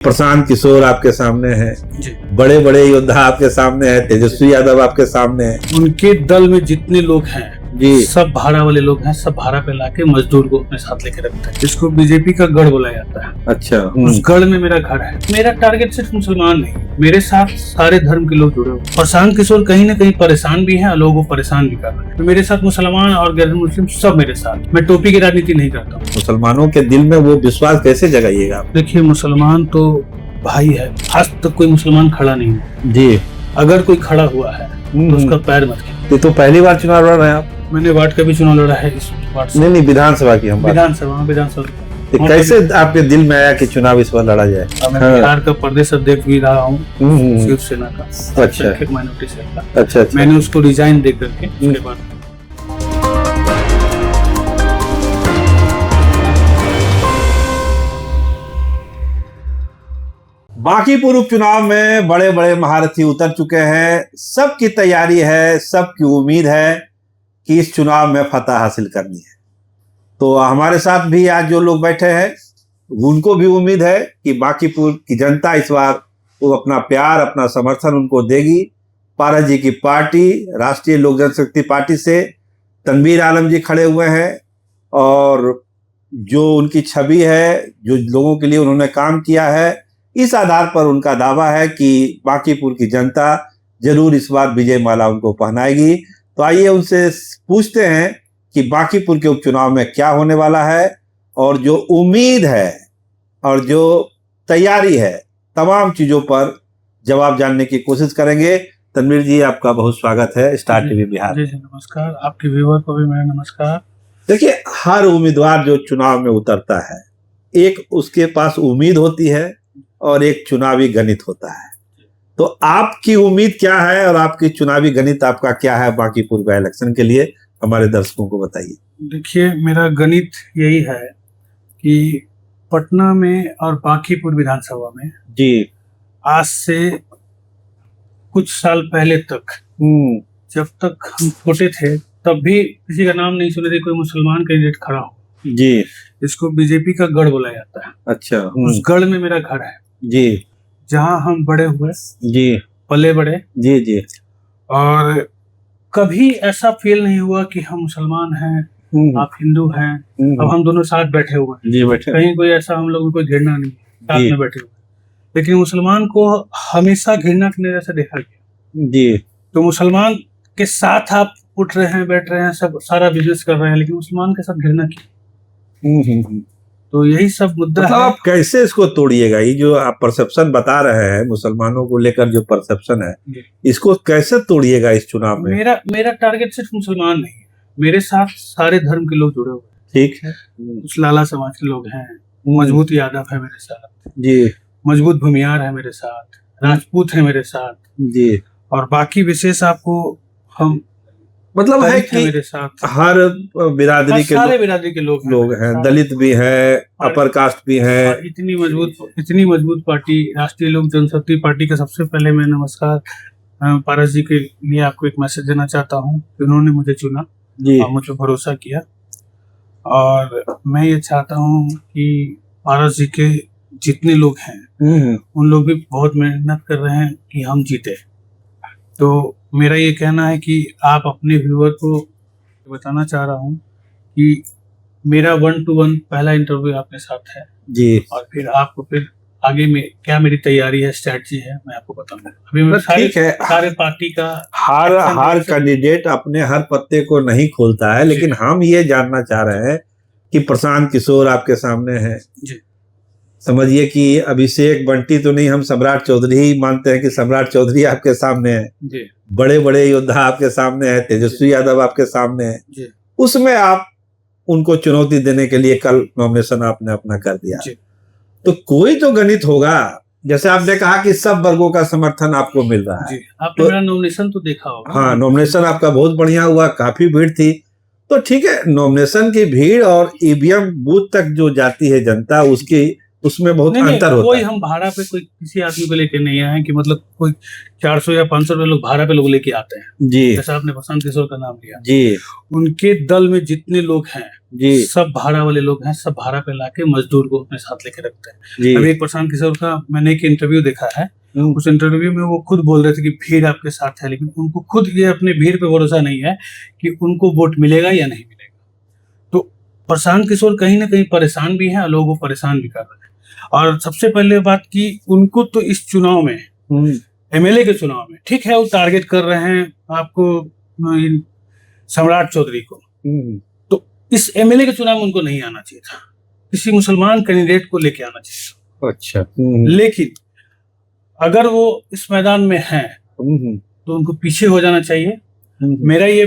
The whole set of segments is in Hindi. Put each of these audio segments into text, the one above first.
प्रशांत किशोर आपके सामने हैं, बड़े बड़े योद्धा आपके सामने हैं, तेजस्वी यादव आपके सामने हैं। उनके दल में जितने लोग हैं जी, सब भाड़ा वाले लोग हैं, सब भाड़ा पे लाके मजदूर को अपने साथ लेके रखते हैं। इसको बीजेपी का गढ़ बोला जाता है। अच्छा। उस गढ़ में मेरा घर है। मेरा टारगेट सिर्फ मुसलमान नहीं, मेरे साथ सारे धर्म के लोग जुड़े हुए। प्रशांत किशोर कहीं ना कहीं परेशान भी है और लोगों को परेशान भी कर रहे हैं। तो मेरे साथ मुसलमान और गैर मुस्लिम सब मेरे साथ। मैं टोपी की राजनीति नहीं करता हूँ। मुसलमानों के दिल में वो विश्वास कैसे जगाइएगा आप? देखिए, मुसलमान तो भाई है, आज तक कोई मुसलमान खड़ा नहीं है। जी, अगर कोई खड़ा हुआ है तो उसका पैर मत कीजिए। तो पहली बार चुनाव लड़ रहे हैं आप? मैंने वार्ड का भी चुनाव लड़ा है, इस वार्ड से। नहीं, विधानसभा की हम बात। विधानसभा तो कैसे आपके दिल में आया कि चुनाव इस बार लड़ा जाए? मैं बिहार का प्रदेश अध्यक्ष भी रहा हूँ शिवसेना का। अच्छा, माइनॉरिटी से था। अच्छा। मैंने उसको रिजाइन दे करके उसके बाद बांकीपुर उपचुनाव में बड़े बड़े महारथी उतर चुके हैं। सबकी तैयारी है, सबकी उम्मीद है कि इस चुनाव में फतह हासिल करनी है। तो हमारे साथ भी आज जो लोग बैठे हैं उनको भी उम्मीद है कि बांकीपुर की जनता इस बार वो अपना प्यार, अपना समर्थन उनको देगी। पारस जी की पार्टी, राष्ट्रीय लोक जनशक्ति पार्टी से तनवीर आलम जी खड़े हुए हैं और जो उनकी छवि है, जो लोगों के लिए उन्होंने काम किया है, इस आधार पर उनका दावा है कि बांकीपुर की जनता जरूर इस बार विजय माला उनको पहनाएगी। तो आइए उनसे पूछते हैं कि बांकीपुर के उपचुनाव में क्या होने वाला है और जो उम्मीद है और जो तैयारी है, तमाम चीजों पर जवाब जानने की कोशिश करेंगे। तनवीर जी, आपका बहुत स्वागत है स्टार टीवी बिहार। जी नमस्कार, आपके व्यूअर को भी मेरा नमस्कार। देखिए, हर उम्मीदवार जो चुनाव में उतरता है, एक उसके पास उम्मीद होती है और एक चुनावी गणित होता है। तो आपकी उम्मीद क्या है और आपकी चुनावी गणित आपका क्या है बांकीपुर का इलेक्शन के लिए, हमारे दर्शकों को बताइए। देखिए, मेरा गणित यही है कि पटना में और बांकीपुर विधानसभा में जी, आज से कुछ साल पहले तक, जब तक हम छोटे थे तब भी किसी का नाम नहीं सुने थे कोई मुसलमान कैंडिडेट खड़ा हो। जी, इसको बीजेपी का गढ़ बोला जाता है। अच्छा। उस गढ़ में मेरा घर है। जी, जहाँ हम बड़े हुए, जी, पले बड़े। जी, जी। और कभी ऐसा फील नहीं हुआ कि हम मुसलमान हैं, आप हिंदू हैं। अब हम दोनों साथ बैठे हुए हैं। जी, बैठे। कहीं कोई ऐसा हम लोगों को घृणा नहीं, साथ में बैठे हुए। लेकिन मुसलमान को हमेशा घृणा की नजर से देखा गया। जी, तो मुसलमान के साथ आप उठ रहे हैं, बैठ रहे हैं, सब सारा बिजनेस कर रहे हैं, लेकिन मुसलमान के साथ घृणा की। तो यही सब मुद्दा मतलब है। आप कैसे इसको तोड़िएगा? ये जो आप परसेप्शन बता रहे हैं मुसलमानों को लेकर, जो परसेप्शन है, इसको कैसे तोड़िएगा इस चुनाव में? मेरा टारगेट सिर्फ मुसलमान नहीं है, मेरे साथ सारे धर्म के लोग जुड़े हुए हैं। ठीक है। कुछ लाला समाज के लोग हैं, मजबूत यादव है मेरे साथ जी, मजबूत भूमियार है मेरे साथ, राजपूत है मेरे साथ जी। और बाकी विशेष आपको हम मतलब है कि मेरे साथ हर बिरादरी के सारे बिरादरी के लोग हैं, दलित भी हैं, अपर कास्ट भी हैं। और इतनी मजबूत पार्टी, राष्ट्रीय लोक जनशक्ति पार्टी का सबसे पहले मैं नमस्कार पारस जी के लिए आपको एक मैसेज देना चाहता हूँ कि उन्होंने मुझे चुना और मुझ पर भरोसा किया। और मैं ये चाहता हूँ कि पारस जी के जितने लोग हैं उन लोग भी बहुत मेहनत कर रहे हैं कि हम जीते। तो मेरा ये कहना है कि आप अपने व्यूअर को बताना चाह रहा हूँ कि मेरा 1-to-1 पहला इंटरव्यू आपके साथ है जी। और फिर आपको फिर आगे में क्या मेरी तैयारी है, स्ट्रैटेजी है, मैं आपको बताऊंगा। अभी मैं सारे पार्टी का हर कैंडिडेट अपने हर पत्ते को नहीं खोलता है, लेकिन हम ये जानना चाह रहे हैं कि प्रशांत किशोर आपके सामने है। समझिए कि अभिषेक बंटी तो नहीं, हम सम्राट चौधरी ही मानते हैं कि सम्राट चौधरी आपके सामने है। बड़े बड़े योद्धा आपके सामने है, तेजस्वी यादव आपके सामने है। उसमें आप उनको चुनौती देने के लिए कल नॉमिनेशन आपने अपना कर दिया। तो कोई तो गणित होगा। जैसे आपने कहा कि सब वर्गों का समर्थन आपको मिल रहा है। आपने मेरा नॉमिनेशन तो देखा होगा। हाँ, नॉमिनेशन आपका बहुत बढ़िया हुआ, काफी भीड़ थी। तो ठीक है, नॉमिनेशन की भीड़ और ईवीएम बूथ तक जो जाती है जनता, उसकी उसमें बहुत नहीं, अंतर होता कोई है। हम भाड़ा पे कोई किसी आदमी को लेके नहीं आए हैं कि मतलब कोई 400 या 500 रुपए लोग भाड़ा पे लोग लेके आते हैं। जी जैसा आपने प्रशांत किशोर का नाम लिया, जी उनके दल में जितने लोग हैं जी सब भाड़ा वाले लोग हैं, सब भाड़ा पे लाके मजदूर को अपने साथ लेके रखते हैं। जी। अभी एक प्रशांत किशोर का मैंने एक इंटरव्यू देखा है, उस इंटरव्यू में वो खुद बोल रहे थे कि भीड़ आपके साथ है, लेकिन उनको खुद ये अपने भीड़ पे भरोसा नहीं है कि उनको वोट मिलेगा या नहीं मिलेगा। तो प्रशांत किशोर कहीं ना कहीं परेशान भी हैं और लोगों को परेशान भी कर रहे हैं। और सबसे पहले बात की, उनको तो इस चुनाव में, एमएलए के चुनाव में, ठीक है वो टारगेट कर रहे हैं आपको सम्राट चौधरी को, तो इस एमएलए के चुनाव में उनको नहीं आना चाहिए था, किसी मुसलमान कैंडिडेट को लेके आना चाहिए था। अच्छा। लेकिन अगर वो इस मैदान में हैं तो उनको पीछे हो जाना चाहिए। मेरा ये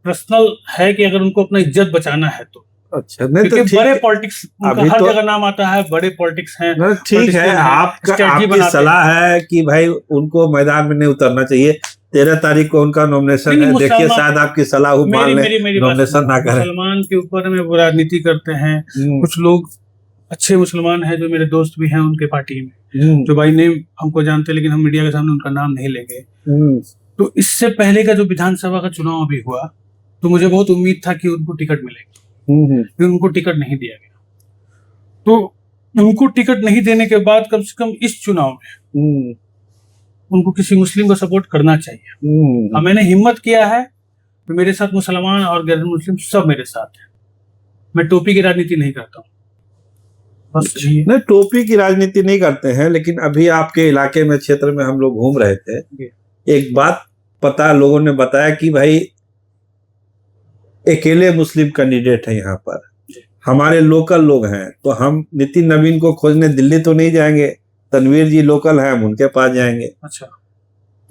पर्सनल है कि अगर उनको अपना इज्जत बचाना है तो। अच्छा, नहीं तो बड़े पॉलिटिक्स, उनका हर जगह नाम आता है, बड़े पॉलिटिक्स हैं। ठीक है, आपकी सलाह है कि भाई उनको मैदान में नहीं उतरना चाहिए। 13 तारीख को उनका नॉमिनेशन है, देखिए शायद आपकी सलाह मान ले, नॉमिनेशन ना करें। मुसलमान के ऊपर में वो राजनीति करते हैं। कुछ लोग अच्छे मुसलमान हैं जो मेरे दोस्त भी हैं उनके पार्टी में, जो भाई नहीं हमको जानते, लेकिन हम मीडिया के सामने उनका नाम नहीं लेंगे। तो इससे पहले का जो विधानसभा का चुनाव अभी हुआ, तो मुझे बहुत उम्मीद था कि उनको टिकट मिलेगी, फिर उनको टिकट नहीं दिया गया। तो उनको टिकट नहीं देने के बाद कम से कम इस चुनाव में उनको किसी मुस्लिम को सपोर्ट करना चाहिए। और मैंने हिम्मत किया है तो मेरे साथ मुसलमान और गैर मुस्लिम सब मेरे साथ हैं। मैं टोपी की राजनीति नहीं करता हूँ, बस यही है। नहीं, टोपी की राजनीति नहीं करते हैं, लेकिन अभी आपके इलाके में, क्षेत्र में हम लोग घूम रहे थे, एक बात पता, लोगों ने बताया कि भाई अकेले मुस्लिम कैंडिडेट है यहाँ पर, हमारे लोकल लोग हैं, तो हम नितिन नवीन को खोजने दिल्ली तो नहीं जाएंगे, तनवीर जी लोकल हैं, हम उनके पास जाएंगे। अच्छा,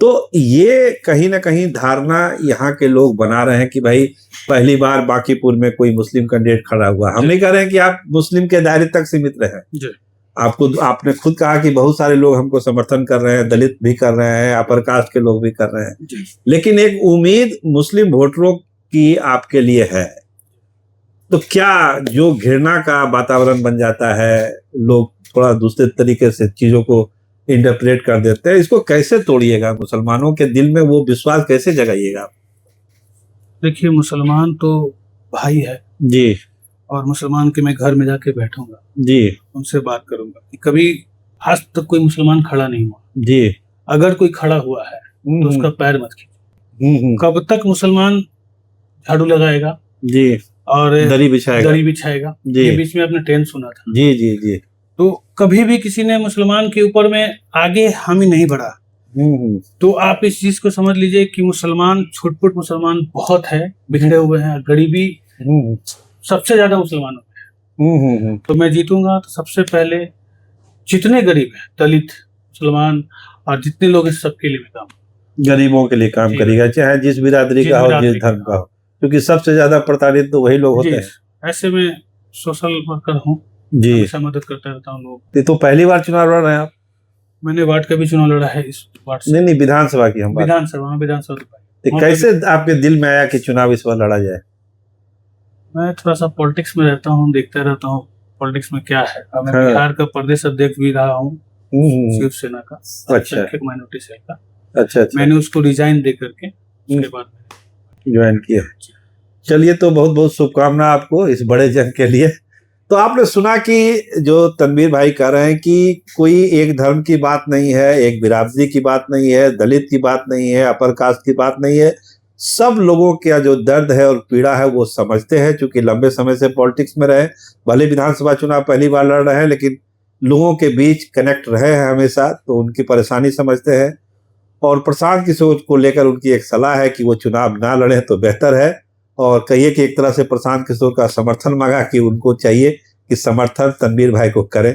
तो ये कहीं ना कहीं धारणा यहाँ के लोग बना रहे हैं कि भाई पहली बार बांकीपुर में कोई मुस्लिम कैंडिडेट खड़ा हुआ। हम नहीं कह रहे हैं कि आप मुस्लिम के दायरे तक सीमित रहे, आपने खुद कहा कि बहुत सारे लोग हमको समर्थन कर रहे हैं, दलित भी कर रहे हैं, अपर कास्ट के लोग भी कर रहे हैं, लेकिन एक उम्मीद मुस्लिम वोटरों की आपके लिए है। तो क्या जो घृणा का वातावरण बन जाता है, लोग थोड़ा दूसरे तरीके से चीजों को इंटरप्रेट कर देते हैं, इसको कैसे तोड़िएगा? मुसलमानों के दिल में वो विश्वास कैसे जगाइएगा? देखिए, मुसलमान तो भाई है जी, और मुसलमान के मैं घर में जाके बैठूंगा जी, उनसे बात करूंगा कि कभी आज तक कोई मुसलमान खड़ा नहीं हुआ जी, अगर कोई खड़ा हुआ है तो उसका पैर मत खींचो। कब तक मुसलमान झाड़ू लगाएगा जी, और दरी बिछाएगा जी। ये बीच में आपने ट्रेंड सुना था, जी जी जी, तो कभी भी किसी ने मुसलमान के ऊपर में आगे हामी नहीं बढ़ा। तो आप इस चीज को समझ लीजिए कि मुसलमान, छुटपुट मुसलमान बहुत है, बिगड़े हुए हैं, गरीबी सबसे ज्यादा मुसलमानों में है। तो मैं जीतूंगा तो सबसे पहले जितने गरीब हैं, दलित, मुसलमान और जितने लोग हैं, सबके लिए काम, गरीबों के लिए काम करेगा, चाहे जिस बिरादरी का हो, जिस धर्म का हो, क्योंकि सबसे ज्यादा प्रताड़ित तो वही लोग होते हैं। ऐसे में सोशल वर्कर हूँ जी, हमेशा मदद करता रहता हूँ लोग। तो पहली बार चुनाव लड़ रहे हैं आप? मैंने वार्ड का भी चुनाव लड़ा है, इस वार्ड से। नहीं, विधानसभा की हम बात। विधानसभा तो कैसे आपके दिल में आया कि चुनाव इस बार लड़ा जाए? मैं थोड़ा सा पॉलिटिक्स में रहता हूँ, देखता रहता हूँ पॉलिटिक्स में क्या है। मैं बिहार का प्रदेश अध्यक्ष भी रहा हूँ शिवसेना का, माइनॉरिटी सेल का। अच्छा, मैंने उसको रिजाइन दे करके उसके बाद ज्वाइन किया। चलिए, तो बहुत बहुत शुभकामना आपको इस बड़े जंग के लिए। तो आपने सुना कि जो तनवीर भाई कह रहे हैं कि कोई एक धर्म की बात नहीं है, एक बिरादरी की बात नहीं है, दलित की बात नहीं है, अपर कास्ट की बात नहीं है, सब लोगों का जो दर्द है और पीड़ा है वो समझते हैं, क्योंकि लंबे समय से पॉलिटिक्स में रहे, भले विधानसभा चुनाव पहली बार लड़ रहे हैं, लेकिन लोगों के बीच कनेक्ट रहे हैं हमेशा, तो उनकी परेशानी समझते हैं। और प्रशांत किशोर को लेकर उनकी एक सलाह है कि वो चुनाव ना लड़े तो बेहतर है, और कहिए कि एक तरह से प्रशांत किशोर का समर्थन मांगा कि उनको चाहिए कि समर्थन तनवीर भाई को करें।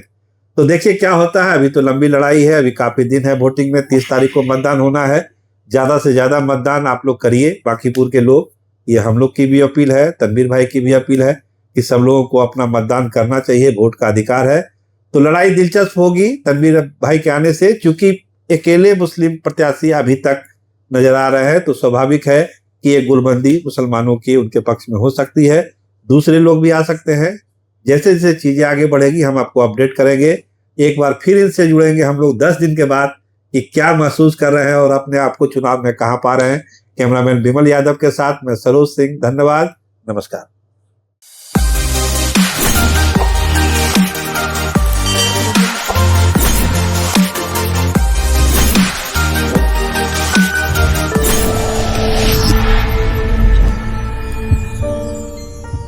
तो देखिए क्या होता है, अभी तो लंबी लड़ाई है, अभी काफी दिन है वोटिंग में, 30 तारीख को मतदान होना है। ज्यादा से ज्यादा मतदान आप लोग करिए, बांकीपुर के लोग, ये हम लोग की भी अपील है, तनवीर भाई की भी अपील है कि सब लोगों को अपना मतदान करना चाहिए, वोट का अधिकार है। तो लड़ाई दिलचस्प होगी तनवीर भाई के आने से, चूंकि अकेले मुस्लिम प्रत्याशी अभी तक नजर आ रहे हैं, तो स्वाभाविक है कि ये गुलबंदी मुसलमानों की उनके पक्ष में हो सकती है। दूसरे लोग भी आ सकते हैं। जैसे जैसे चीजें आगे बढ़ेगी हम आपको अपडेट करेंगे। एक बार फिर इनसे जुड़ेंगे हम लोग 10 दिन के बाद कि क्या महसूस कर रहे हैं और अपने आप को चुनाव में कहाँ पा रहे हैं। कैमरामैन विमल यादव के साथ मैं सरोज सिंह, धन्यवाद, नमस्कार।